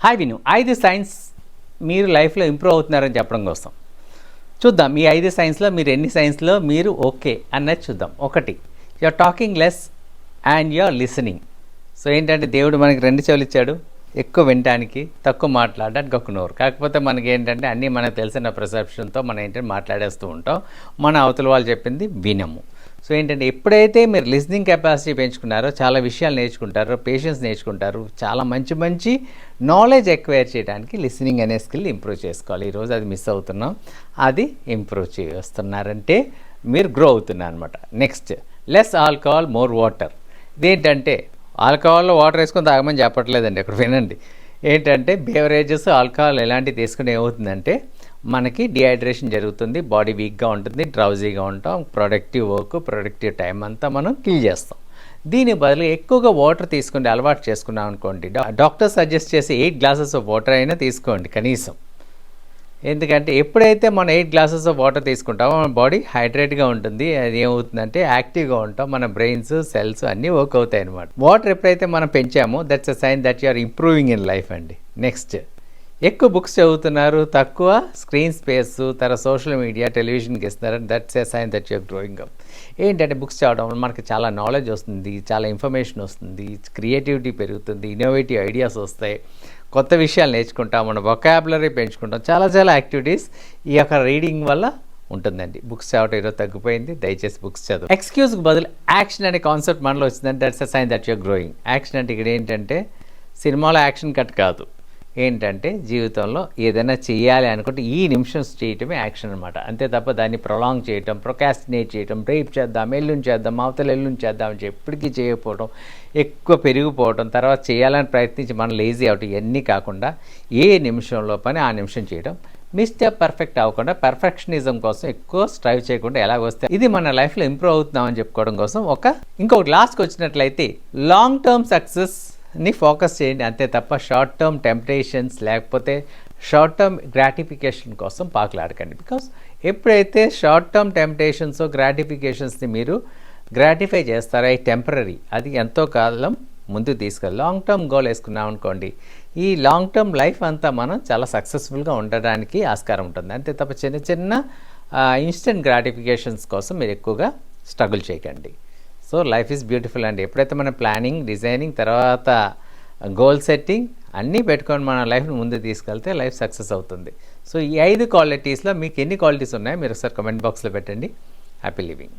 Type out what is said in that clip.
Hi విను 5 science మీరు లైఫ్లో ఇంప్రూవ్ అవుతున్నారని చెప్పడం కోసం చూద్దాం. ఈ 5 సైన్స్లో మీరు ఎన్ని సైన్స్లో మీరు ఓకే అన్నది చూద్దాం. ఒకటి, you're talking less and you're listening. So ఏంటంటే దేవుడు మనకి 2 చెవులు ఇచ్చాడు, ఎక్కువ వినడానికి, తక్కువ మాట్లాడడానికి ఒక నోరు. కాకపోతే మనకి ఏంటంటే అన్నీ మనకు తెలిసిన పర్సెప్షన్తో మనం ఏంటంటే మాట్లాడేస్తూ ఉంటాం, మన అవతల వాళ్ళు చెప్పింది వినము. సో ఏంటంటే ఎప్పుడైతే మీరు లిస్నింగ్ కెపాసిటీ పెంచుకున్నారో చాలా విషయాలు నేర్చుకుంటారో, పేషెన్స్ నేర్చుకుంటారు, చాలా మంచి మంచి నాలెడ్జ్ ఎక్వైర్ చేయడానికి లిసనింగ్ అనే స్కిల్ ఇంప్రూవ్ చేసుకోవాలి. ఈరోజు అది మిస్ అవుతున్నాం, అది ఇంప్రూవ్ చేస్తున్నారంటే మీరు గ్రో అవుతున్నారు అనమాట. Next, less alcohol more water. ఇదేంటంటే ఆల్కహాల్లో వాటర్ వేసుకొని తాగమని చెప్పట్లేదండి, అక్కడ వినండి. ఏంటంటే బేవరేజెస్ ఆల్కహాల్ ఎలాంటివి తీసుకుని ఏమవుతుందంటే మనకి డిహైడ్రేషన్ జరుగుతుంది, బాడీ వీక్గా ఉంటుంది, డ్రౌజీగా ఉంటాం, ప్రొడక్టివ్ వర్క్, ప్రొడక్టివ్ టైం అంతా మనం కిల్ చేస్తాం. దీని బదులు ఎక్కువగా వాటర్ తీసుకుని అలవాటు చేసుకున్నాం అనుకోండి, డాక్టర్ సజెస్ట్ చేసి 8 గ్లాసెస్ ఆఫ్ వాటర్ అయినా తీసుకోండి కనీసం. ఎందుకంటే ఎప్పుడైతే మనం 8 గ్లాసెస్ ఆఫ్ వాటర్ తీసుకుంటామో మన బాడీ హైడ్రేట్గా ఉంటుంది, అది ఏమవుతుందంటే యాక్టివ్గా ఉంటాం, మన బ్రెయిన్స్ సెల్స్ అన్నీ వర్క్ అవుతాయి అనమాట. వాటర్ ఎప్పుడైతే మనం పెంచామో that's a sign that you are improving in life అండి. నెక్స్ట్, ఎక్కువ బుక్స్ చదువుతున్నారు, తక్కువ స్క్రీన్ స్పేస్, తర్వాత సోషల్ మీడియా, టెలివిజన్కి ఇస్తున్నారు, that's a sign that you're growing up. ఏంటంటే బుక్స్ చదవడం వల్ల మనకి చాలా నాలెడ్జ్ వస్తుంది, చాలా ఇన్ఫర్మేషన్ వస్తుంది, క్రియేటివిటీ పెరుగుతుంది, ఇన్నోవేటివ్ ఐడియాస్ వస్తాయి, కొత్త విషయాలు నేర్చుకుంటాం, మన వొకాబులరీ పెంచుకుంటాం, చాలా చాలా యాక్టివిటీస్ ఈ యొక్క రీడింగ్ వల్ల ఉంటుందండి. బుక్స్ చదవటం ఈరోజు తగ్గిపోయింది, దయచేసి బుక్స్ చదువు. ఎక్స్క్యూజ్కి బదులు యాక్షన్ అనే కాన్సెప్ట్ మనలో వచ్చిందంటే that's a sign that you're growing. Action అంటే ఇక్కడ ఏంటంటే సినిమాలో యాక్షన్ కట్ కాదు, ఏంటంటే జీవితంలో ఏదైనా చేయాలి అనుకుంటే ఈ నిమిషం చేయటమే యాక్షన్ అనమాట. అంతే తప్ప దాన్ని ప్రొలాంగ్ చేయటం, ప్రొకాస్టినేట్ చేయటం, రేపు చేద్దాం, ఎల్లుండి చేద్దాం, అవతల ఎల్లుండి చేద్దాం అని ఎప్పటికీ చేయకపోవడం, ఎక్కువ పెరిగిపోవడం, తర్వాత చేయాలని ప్రయత్నించి మనం లేజీ అవటం, ఇవన్నీ కాకుండా ఏ నిమిషంలో పని ఆ నిమిషం చేయడం, మిస్టేక్ పర్ఫెక్ట్ అవ్వకుండా పర్ఫెక్షనిజం కోసం ఎక్కువ స్ట్రైవ్ చేయకుండా ఎలాగ వస్తే ఇది మన లైఫ్లో ఇంప్రూవ్ అవుతున్నామని చెప్పుకోవడం కోసం ఇంకొకటి లాస్ట్కి వచ్చినట్లయితే లాంగ్ టర్మ్ సక్సెస్ని ఫోకస్ చేయండి, అంతే తప్ప షార్ట్ టర్మ్ టెంప్టేషన్స్ లేకపోతే షార్ట్ టర్మ్ గ్రాటిఫికేషన్ కోసం పాకులాడకండి. బికాస్ ఎప్పుడైతే షార్ట్ టర్మ్ టెంప్టేషన్స్ గ్రాటిఫికేషన్స్ని మీరు గ్రాటిఫై చేస్తారో అవి టెంపరీ, అది ఎంతో కాలం ముందు తీసుకెళ్ళి లాంగ్ టర్మ్ గోల్ వేసుకున్నాం అనుకోండి, ఈ లాంగ్ టర్మ్ లైఫ్ అంతా మనం చాలా సక్సెస్ఫుల్గా ఉండడానికి ఆస్కారం ఉంటుంది. అంతే తప్ప చిన్న చిన్న ఇన్స్టెంట్ గ్రాటిఫికేషన్స్ కోసం మీరు ఎక్కువగా స్ట్రగుల్ చేయకండి. సో లైఫ్ ఈజ్ బ్యూటిఫుల్ అండి. ఎప్పుడైతే మనం ప్లానింగ్, డిజైనింగ్, తర్వాత గోల్ సెట్టింగ్ అన్నీ పెట్టుకొని మన లైఫ్ని ముందు తీసుకెళ్తే లైఫ్ సక్సెస్ అవుతుంది. సో ఈ 5 క్వాలిటీస్లో మీకు ఎన్ని క్వాలిటీస్ ఉన్నాయో మీరు ఒకసారి కామెంట్ బాక్స్లో పెట్టండి. Happy living.